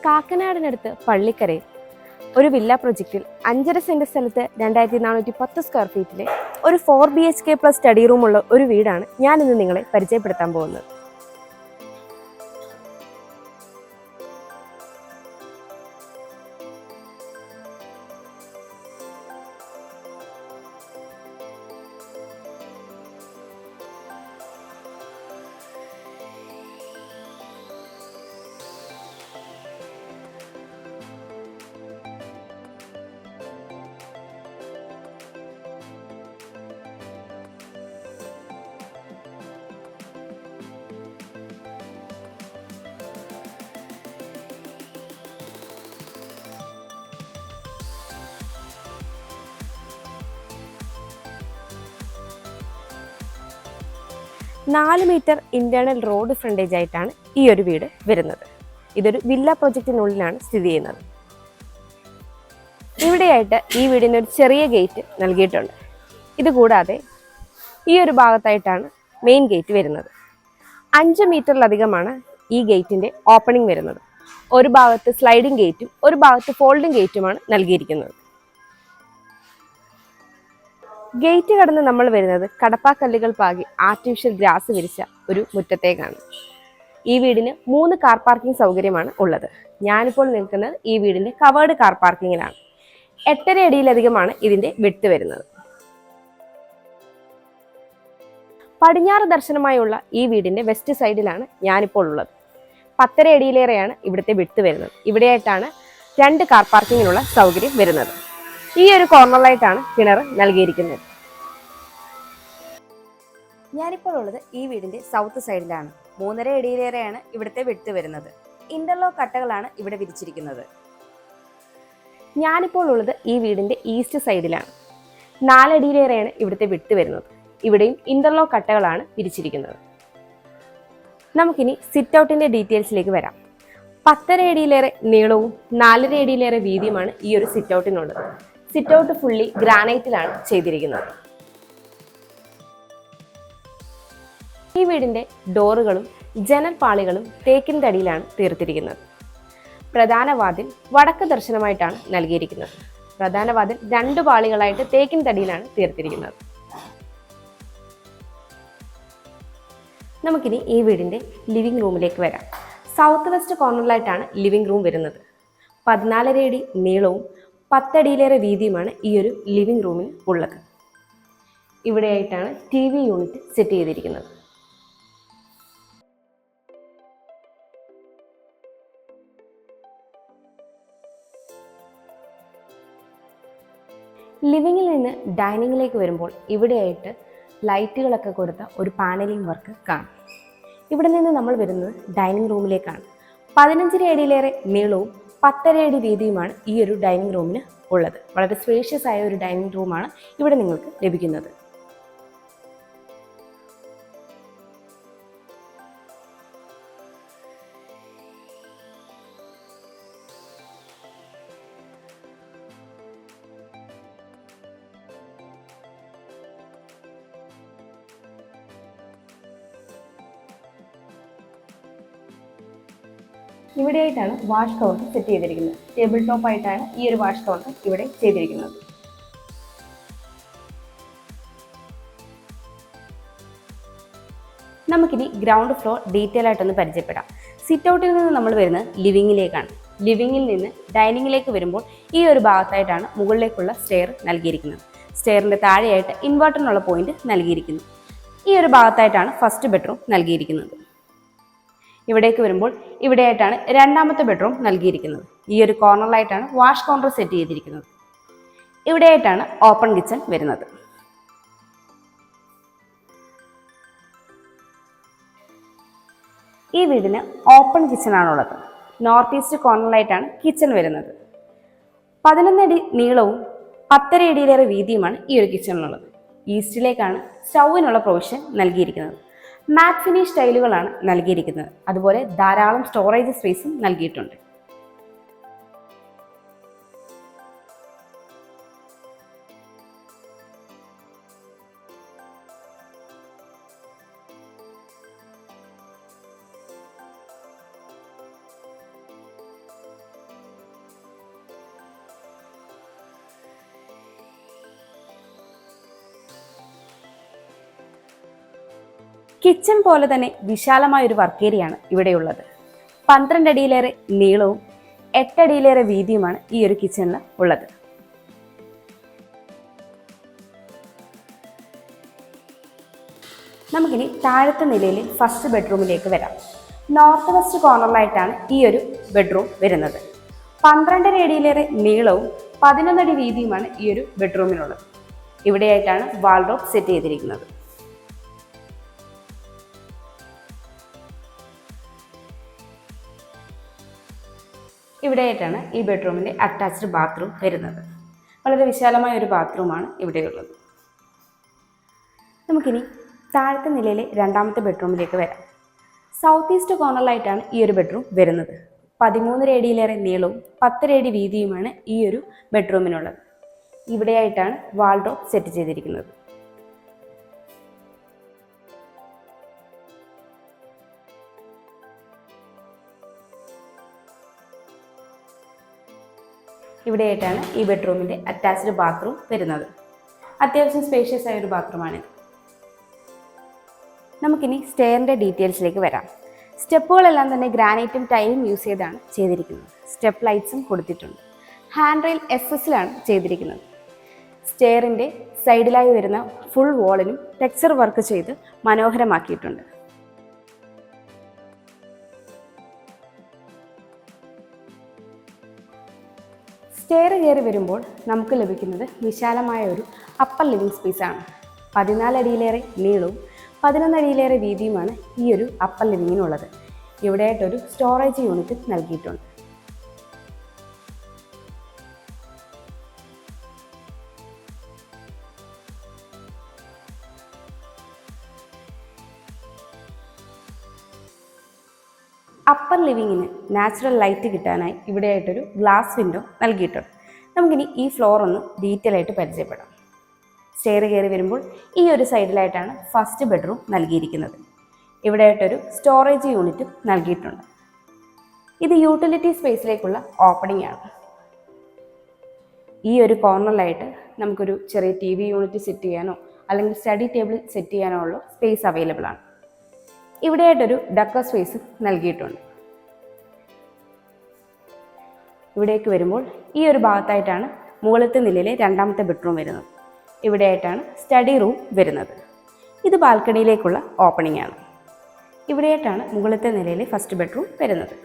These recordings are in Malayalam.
കാക്കനാടിനടുത്ത് പള്ളിക്കരയിൽ ഒരു വില്ല പ്രൊജക്റ്റിൽ 5.5 സെന്റ് സ്ഥലത്ത് 2410 സ്ക്വയർ ഫീറ്റിലെ ഒരു 4 BHK പ്ലസ് സ്റ്റഡി റൂമുള്ള ഒരു വീടാണ് ഞാൻ ഇന്ന് നിങ്ങളെ പരിചയപ്പെടുത്താൻ പോകുന്നത്. നാല് മീറ്റർ ഇന്റേണൽ റോഡ് ഫ്രണ്ടേജ് ആയിട്ടാണ് ഈ ഒരു വീട് വരുന്നത്. ഇതൊരു വില്ല പ്രൊജക്റ്റിനുള്ളിലാണ് സ്ഥിതി ചെയ്യുന്നത്. ഇവിടെയായിട്ട് ഈ വീടിന് ഒരു ചെറിയ ഗേറ്റ് നൽകിയിട്ടുണ്ട്. ഇതുകൂടാതെ ഈ ഒരു ഭാഗത്തായിട്ടാണ് മെയിൻ ഗേറ്റ് വരുന്നത്. 5 മീറ്ററിലധികമാണ് ഈ ഗേറ്റിന്റെ ഓപ്പണിംഗ് വരുന്നത്. ഒരു ഭാഗത്ത് സ്ലൈഡിംഗ് ഗേറ്റും ഒരു ഭാഗത്ത് ഫോൾഡിംഗ് ഗേറ്റുമാണ് നൽകിയിരിക്കുന്നത്. ഗേറ്റ് കടന്ന് നമ്മൾ വരുന്നത് കടപ്പാക്കല്ലുകൾ പാകി ആർട്ടിഫിഷ്യൽ ഗ്രാസ് വിരിച്ച ഒരു മുറ്റത്തേക്കാണ്. ഈ വീടിന് 3 കാർ പാർക്കിംഗ് സൗകര്യമാണ് ഉള്ളത്. ഞാനിപ്പോൾ നിൽക്കുന്നത് ഈ വീടിന്റെ കവേർഡ് കാർ പാർക്കിങ്ങിലാണ്. 8.5 അടിയിലധികമാണ് ഇതിന്റെ വിഡ്ത് വരുന്നത്. പടിഞ്ഞാറ് ദർശനമായുള്ള ഈ വീടിന്റെ വെസ്റ്റ് സൈഡിലാണ് ഞാനിപ്പോൾ ഉള്ളത്. 10.5 അടിയിലേറെയാണ് ഇവിടുത്തെ വിഡ്ത് വരുന്നത്. ഇവിടെയായിട്ടാണ് 2 കാർ പാർക്കിങ്ങിനുള്ള സൗകര്യം വരുന്നത്. ഈ ഒരു കോർണറിലായിട്ടാണ് കിണർ നൽകിയിരിക്കുന്നത്. ഞാനിപ്പോൾ ഉള്ളത് ഈ വീടിന്റെ സൗത്ത് സൈഡിലാണ്. 3.5 അടിയിലേറെയാണ് ഇവിടുത്തെ വിഡ്ത് വരുന്നത്. ഇന്റർലോക്ക് കട്ടകളാണ് ഇവിടെ വിരിച്ചിരിക്കുന്നത്. ഞാനിപ്പോൾ ഉള്ളത് ഈ വീടിന്റെ ഈസ്റ്റ് സൈഡിലാണ്. 4 അടിയിലേറെയാണ് ഇവിടുത്തെ വിഡ്ത് വരുന്നത്. ഇവിടെയും ഇന്റർലോക്ക് കട്ടകളാണ് വിരിച്ചിരിക്കുന്നത്. നമുക്കിനി സിറ്റ് ഔട്ടിന്റെ ഡീറ്റെയിൽസിലേക്ക് വരാം. 10.5 അടിയിലേറെ നീളവും 4.5 അടിയിലേറെ വീതിയുമാണ് ഈ ഒരു സിറ്റ് ഔട്ടിനുള്ളത്. സിറ്റ് ഔട്ട് ഫുള്ളി ഗ്രാനൈറ്റിലാണ് ചെയ്തിരിക്കുന്നത്. ഈ വീടിന്റെ ഡോറുകളും ജനൽപാളികളും തേക്കിൻ തടിയിലാണ് തീർത്തിരിക്കുന്നത്. പ്രധാന വാതിൽ വടക്ക് ദർശനമായിട്ടാണ് നൽകിയിരിക്കുന്നത്. പ്രധാന വാതിൽ 2 പാളികളായിട്ട് തേക്കിൻ തടിയിലാണ് തീർത്തിരിക്കുന്നത്. നമുക്കിനി ഈ വീടിന്റെ ലിവിംഗ് റൂമിലേക്ക് വരാം. സൗത്ത് വെസ്റ്റ് കോർണറിലായിട്ടാണ് ലിവിംഗ് റൂം വരുന്നത്. 14.5 അടി നീളവും 10 അടിയിലേറെ വീതിയുമാണ് ഈ ഒരു ലിവിംഗ് റൂമിൽ ഉള്ളത്. ഇവിടെയായിട്ടാണ് TV യൂണിറ്റ് സെറ്റ് ചെയ്തിരിക്കുന്നത്. ലിവിങ്ങിൽ നിന്ന് ഡൈനിങ്ങിലേക്ക് വരുമ്പോൾ ഇവിടെയായിട്ട് ലൈറ്റുകളൊക്കെ കൊടുത്ത ഒരു പാനലിംഗ് വർക്ക് കാണാം. ഇവിടെ നിന്ന് നമ്മൾ വരുന്നത് ഡൈനിങ് റൂമിലേക്കാണ്. 15.5 അടിയിലേറെ നീളവും 10.5 അടി വീതിയുമാണ് ഈ ഒരു ഡൈനിങ് റൂമിന് ഉള്ളത്. വളരെ സ്പേഷ്യസ് ആയ ഒരു ഡൈനിങ് റൂമാണ് ഇവിടെ നിങ്ങൾക്ക് ലഭിക്കുന്നത്. ഇവിടെയായിട്ടാണ് വാഷ് കൗണ്ടർ സെറ്റ് ചെയ്തിരിക്കുന്നത്. ടേബിൾ ടോപ്പ് ആയിട്ടാണ് ഈ ഒരു വാഷ് കൗണ്ടർ ഇവിടെ ചെയ്തിരിക്കുന്നത്. നമുക്കിനി ഗ്രൗണ്ട് ഫ്ലോർ ഡീറ്റെയിൽ ആയിട്ടൊന്ന് പരിചയപ്പെടാം. സിറ്റ് ഔട്ടിൽ നിന്ന് നമ്മൾ വരുന്നത് ലിവിങ്ങിലേക്കാണ്. ലിവിങ്ങിൽ നിന്ന് ഡൈനിങ്ങിലേക്ക് വരുമ്പോൾ ഈ ഒരു ഭാഗത്തായിട്ടാണ് മുകളിലേക്കുള്ള സ്റ്റെയർ നൽകിയിരിക്കുന്നത്. സ്റ്റെയറിന്റെ താഴെയായിട്ട് ഇൻവെർട്ടറിനുള്ള പോയിന്റ് നൽകിയിരിക്കുന്നു. ഈ ഒരു ഭാഗത്തായിട്ടാണ് ഫസ്റ്റ് ബെഡ്റൂം നൽകിയിരിക്കുന്നത്. ഇവിടേക്ക് വരുമ്പോൾ ഇവിടെയായിട്ടാണ് രണ്ടാമത്തെ ബെഡ്റൂം നൽകിയിരിക്കുന്നത്. ഈ ഒരു കോർണറിലായിട്ടാണ് വാഷ് കൗണ്ടർ സെറ്റ് ചെയ്തിരിക്കുന്നത്. ഇവിടെയായിട്ടാണ് ഓപ്പൺ കിച്ചൺ വരുന്നത്. ഈ വീടിന് ഓപ്പൺ കിച്ചൺ ആണുള്ളത്. നോർത്ത് ഈസ്റ്റ് കോർണറിലായിട്ടാണ് കിച്ചൺ വരുന്നത്. 11 അടി നീളവും 10.5 അടിയിലേറെ വീതിയുമാണ് ഈ ഒരു കിച്ചണിനുള്ളത്. ഈസ്റ്റിലേക്കാണ് സ്റ്റൗവിനുള്ള പ്രൊവിഷൻ നൽകിയിരിക്കുന്നത്. മാറ്റ് ഫിനിഷ് ടൈലുകളാണ് നൽകിയിരിക്കുന്നത്. അതുപോലെ ധാരാളം സ്റ്റോറേജ് സ്പേസും നൽകിയിട്ടുണ്ട്. കിച്ചൺ പോലെ തന്നെ വിശാലമായ ഒരു വർക്ക് ഏരിയയാണ് ഇവിടെയുള്ളത്. 12 അടിയിലേറെ നീളവും 8 അടിയിലേറെ വീതിയുമാണ് ഈ ഒരു കിച്ചണിൽ ഉള്ളത്. നമുക്കിനി താഴത്തെ നിലയിൽ ഫസ്റ്റ് ബെഡ്റൂമിലേക്ക് വരാം. നോർത്ത് വെസ്റ്റ് കോർണറിലായിട്ടാണ് ഈ ഒരു ബെഡ്റൂം വരുന്നത്. 12 അടിയിലേറെ നീളവും 11 അടി വീതിയുമാണ് ഈ ഒരു ബെഡ്റൂമിനുള്ളത്. ഇവിടെയായിട്ടാണ് വാൾഡ്രോബ് സെറ്റ് ചെയ്തിരിക്കുന്നത്. ഇവിടെയായിട്ടാണ് ഈ ബെഡ്റൂമിൻ്റെ അറ്റാച്ച്ഡ് ബാത്റൂം വരുന്നത്. വളരെ വിശാലമായ ഒരു ബാത്റൂമാണ് ഇവിടെയുള്ളത്. നമുക്കിനി താഴത്തെ നിലയിലെ രണ്ടാമത്തെ ബെഡ്റൂമിലേക്ക് വരാം. സൗത്ത് ഈസ്റ്റ് കോർണറിലായിട്ടാണ് ഈ ഒരു ബെഡ്റൂം വരുന്നത്. 13 അടിയിലേറെ നീളവും 10 അടി വീതിയുമാണ് ഈ ഒരു ബെഡ്റൂമിനുള്ളത്. ഇവിടെയായിട്ടാണ് വാൾഡ്രോബ് സെറ്റ് ചെയ്തിരിക്കുന്നത്. ഇവിടെയായിട്ടാണ് ഈ ബെഡ്റൂമിൻ്റെ അറ്റാച്ച്ഡ് ബാത്റൂം വരുന്നത്. അത്യാവശ്യം സ്പേഷ്യസ് ആയ ഒരു ബാത്റൂമാണിത്. നമുക്കിനി സ്റ്റെയറിൻ്റെ ഡീറ്റെയിൽസിലേക്ക് വരാം. സ്റ്റെപ്പുകളെല്ലാം തന്നെ ഗ്രാനൈറ്റും ടൈലും യൂസ് ചെയ്താണ് ചെയ്തിരിക്കുന്നത്. സ്റ്റെപ്പ് ലൈറ്റ്സും കൊടുത്തിട്ടുണ്ട്. ഹാൻഡ് റെയിൽ SS-ലാണ് ചെയ്തിരിക്കുന്നത്. സ്റ്റെയറിൻ്റെ സൈഡിലായി വരുന്ന ഫുൾ വാളിനും ടെക്സ്ചർ വർക്ക് ചെയ്ത് മനോഹരമാക്കിയിട്ടുണ്ട്. സ്റ്റെയർ കയറി വരുമ്പോൾ നമുക്ക് ലഭിക്കുന്നത് വിശാലമായ ഒരു അപ്പർ ലിവിംഗ് സ്പേസാണ്. 14 അടിയിലേറെ നീളവും 11 അടിയിലേറെ വീതിയുമാണ് ഈ ഒരു അപ്പർ ലിവിങ്ങിനുള്ളത്. ഇവിടെയായിട്ടൊരു സ്റ്റോറേജ് യൂണിറ്റ് നൽകിയിട്ടുണ്ട്. അപ്പർ ലിവിങ്ങിന് നാച്ചുറൽ ലൈറ്റ് കിട്ടാനായി ഇവിടെയായിട്ടൊരു ഗ്ലാസ് വിൻഡോ നൽകിയിട്ടുണ്ട്. നമുക്കിനി ഈ ഫ്ലോർ ഒന്ന് ഡീറ്റെയിൽ ആയിട്ട് പരിചയപ്പെടാം. സ്റ്റെയർ കയറി വരുമ്പോൾ ഈ ഒരു സൈഡിലായിട്ടാണ് ഫസ്റ്റ് ബെഡ്റൂം നൽകിയിരിക്കുന്നത്. ഇവിടെയായിട്ടൊരു സ്റ്റോറേജ് യൂണിറ്റും നൽകിയിട്ടുണ്ട്. ഇത് യൂട്ടിലിറ്റി സ്പേസിലേക്കുള്ള ഓപ്പണിംഗ് ആണ്. ഈ ഒരു കോർണറിലായിട്ട് നമുക്കൊരു ചെറിയ TV യൂണിറ്റ് സെറ്റ് ചെയ്യാനോ അല്ലെങ്കിൽ സ്റ്റഡി ടേബിൾ സെറ്റ് ചെയ്യാനോ ഉള്ള സ്പേസ് അവൈലബിൾ ആണ്. ഇവിടെയായിട്ടൊരു ഡക്കർ സ്പേസ് നൽകിയിട്ടുണ്ട്. ഇവിടേക്ക് വരുമ്പോൾ ഈ ഒരു ഭാഗത്തായിട്ടാണ് മുകളിലത്തെ നിലയിലെ രണ്ടാമത്തെ ബെഡ്റൂം വരുന്നത്. ഇവിടെയായിട്ടാണ് സ്റ്റഡി റൂം വരുന്നത്. ഇത് ബാൽക്കണിയിലേക്കുള്ള ഓപ്പണിംഗ് ആണ്. ഇവിടെയായിട്ടാണ് മുകളിലത്തെ നിലയിലെ ഫസ്റ്റ് ബെഡ്റൂം വരുന്നത്.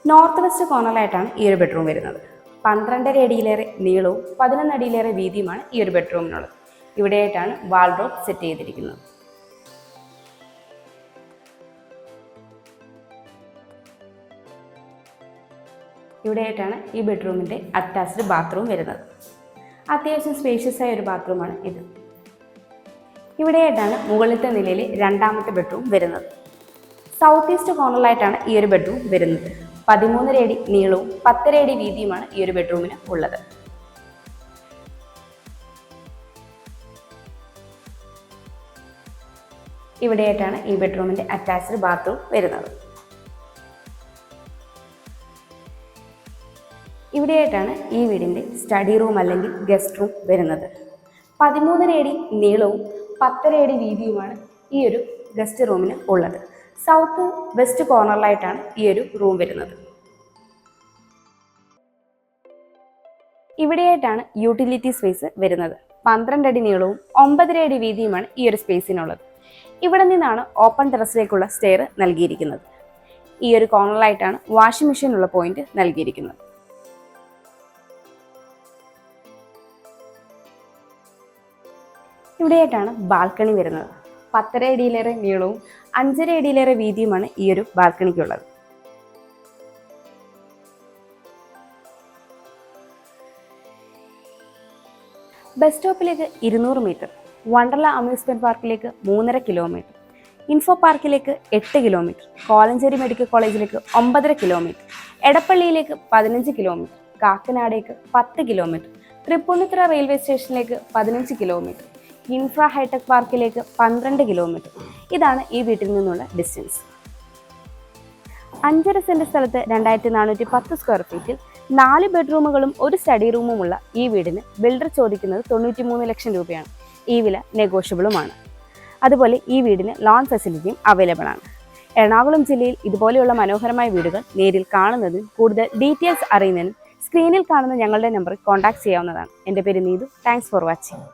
നോർത്ത് വെസ്റ്റ് കോർണറിലായിട്ടാണ് ഈ ഒരു ബെഡ്റൂം വരുന്നത്. 12 അടിയിലേറെ നീളവും 11 അടിയിലേറെ വീതിയുമാണ് ഈ ഒരു ബെഡ്റൂമിനുള്ളത്. ഇവിടെയായിട്ടാണ് വാൾഡ്രോബ് സെറ്റ് ചെയ്തിരിക്കുന്നത്. ഇവിടെയായിട്ടാണ് ഈ ബെഡ്റൂമിൻ്റെ അറ്റാച്ച്ഡ് ബാത്റൂം വരുന്നത്. അത്യാവശ്യം സ്പേഷ്യസ് ആയ ഒരു ബാത്റൂമാണ് ഇത്. ഇവിടെയായിട്ടാണ് മുകളിലത്തെ നിലയിൽ രണ്ടാമത്തെ ബെഡ്റൂം വരുന്നത്. സൗത്ത് ഈസ്റ്റ് കോർണറിലായിട്ടാണ് ഈ ഒരു ബെഡ്റൂം വരുന്നത്. 13 അടി നീളവും 10 അടി വീതിയുമാണ് ഈ ഒരു ബെഡ്റൂമിന് ഉള്ളത്. ഇവിടെയായിട്ടാണ് ഈ ബെഡ്റൂമിൻ്റെ അറ്റാച്ച്ഡ് ബാത്റൂം വരുന്നത്. ഇവിടെയായിട്ടാണ് ഈ വീടിൻ്റെ സ്റ്റഡി റൂം അല്ലെങ്കിൽ ഗസ്റ്റ് റൂം വരുന്നത്. 13 അടി നീളവും 10 അടി വീതിയുമാണ് ഈ ഒരു ഗസ്റ്റ് റൂമിന് ഉള്ളത്. സൗത്ത് വെസ്റ്റ് കോർണറിലായിട്ടാണ് ഈ ഒരു റൂം വരുന്നത്. ഇവിടെയായിട്ടാണ് യൂട്ടിലിറ്റി സ്പേസ് വരുന്നത്. 12 അടി നീളവും 9 അടി വീതിയുമാണ് ഈ ഒരു സ്പേസിനുള്ളത്. ഇവിടെ നിന്നാണ് ഓപ്പൺ ടെറസിലേക്കുള്ള സ്റ്റെയർ നൽകിയിരിക്കുന്നത്. ഈ ഒരു കോർണറിലായിട്ടാണ് വാഷിംഗ് മെഷീൻ ഉള്ള പോയിന്റ് നൽകിയിരിക്കുന്നത്. ഇവിടെയായിട്ടാണ് ബാൽക്കണി വരുന്നത്. 10 അടിയിലേറെ നീളവും 5 അടിയിലേറെ വീതിയുമാണ് ഈ ഒരു ബാൽക്കണിക്കുള്ളത്. ബസ് സ്റ്റോപ്പിലേക്ക് 200 മീറ്റർ, വണ്ടർല അമ്യൂസ്മെന്റ് പാർക്കിലേക്ക് 3.5 കിലോമീറ്റർ, ഇൻഫോ പാർക്കിലേക്ക് 8 കിലോമീറ്റർ, കോലഞ്ചേരി മെഡിക്കൽ കോളേജിലേക്ക് 9.5 കിലോമീറ്റർ, എടപ്പള്ളിയിലേക്ക് 15 കിലോമീറ്റർ, കാക്കനാടേക്ക് 10 കിലോമീറ്റർ, തൃപ്പൂണിത്തുറ റെയിൽവേ സ്റ്റേഷനിലേക്ക് 15 കിലോമീറ്റർ, ഇൻഫ്ര ഹൈടെക് പാർക്കിലേക്ക് 12 കിലോമീറ്റർ. ഇതാണ് ഈ വീട്ടിൽ നിന്നുള്ള ഡിസ്റ്റൻസ്. 5.5 സെന്റ് സ്ഥലത്ത് 2410 സ്ക്വയർ ഫീറ്റിൽ 4 ബെഡ്റൂമുകളും 1 സ്റ്റഡി റൂമുമുള്ള ഈ വീടിന് ബിൽഡർ ചോദിക്കുന്നത് 93 ലക്ഷം രൂപയാണ്. ഈ വില നെഗോഷ്യബിളുമാണ്. അതുപോലെ ഈ വീടിന് ലോൺ ഫെസിലിറ്റിയും അവൈലബിൾ ആണ്. എറണാകുളം ജില്ലയിൽ ഇതുപോലെയുള്ള മനോഹരമായ വീടുകൾ നേരിൽ കാണുന്നതിനും കൂടുതൽ ഡീറ്റെയിൽസ് അറിയുന്നതിനും സ്ക്രീനിൽ കാണുന്ന ഞങ്ങളുടെ നമ്പറിൽ കോൺടാക്ട് ചെയ്യാവുന്നതാണ്. എൻ്റെ പേര് നീതു. Thanks for watching.